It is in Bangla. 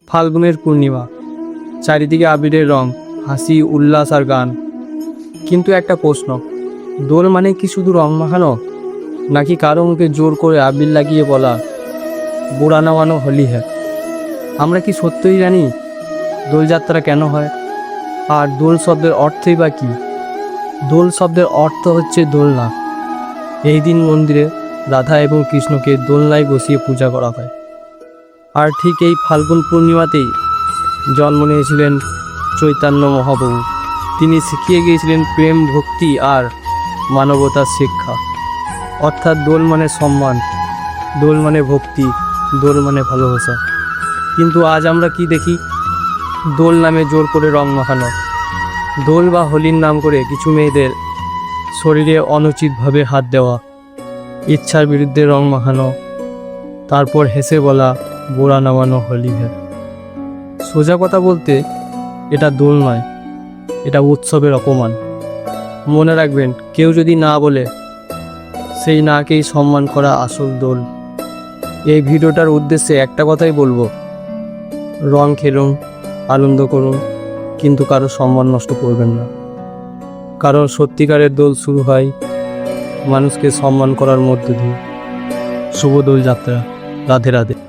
ফাল্গুনের পূর্ণিমা, চারিদিকে আবিরের রং, হাসি, উল্লাস আর গান। কিন্তু একটা প্রশ্ন, দোল মানে কি শুধু রং মাখানো, নাকি কারো মুখে জোর করে আবির লাগিয়ে বলা বুড়া নামানো হোলি হ্যাঁ? আমরা কি সত্যিই জানি দোলযাত্রা কেন হয়? আর দোল শব্দের অর্থই বা কী? দোল শব্দের অর্থ হচ্ছে দোলনা। এই দিন মন্দিরে রাধা এবং কৃষ্ণকে দোলনায় বসিয়ে পূজা করা হয়। আর ঠিক এই ফাল্গুন পূর্ণিমাতেই জন্ম নিয়েছিলেন চৈতন্য মহাপ্রভু। তিনি শিখিয়ে গিয়েছিলেন প্রেম, ভক্তি আর মানবতার শিক্ষা। অর্থাৎ দোল মানে সম্মান, দোল মানে ভক্তি, দোল মানে ভালোবাসা। কিন্তু আজ আমরা কি দেখি? দোল নামে জোর করে রং মাখানো, দোল বা হোলির নাম করে কিছু মেয়েদের শরীরে অনুচিতভাবে হাত দেওয়া, ইচ্ছার বিরুদ্ধে রং মাখানো, তারপর হেসে বলা বোড়া নামানো হোলি হ্যাঁ। সোজা কথা বলতে এটা দোল নয়, এটা উৎসবের অপমান। মনে রাখবেন, কেউ যদি না বলে, সেই নাকেই সম্মান করা আসল দোল। এই ভিডিওটার উদ্দেশ্যে একটা কথাই বলবো, রং খেলুন, আনন্দ করুন, কিন্তু কারো সম্মান নষ্ট করবেন না। কারণ সত্যিকারের দোল শুরু হয় মানুষকে সম্মান করার মধ্য দিয়ে। শুভ দোল যাত্রা। রাধে রাধে।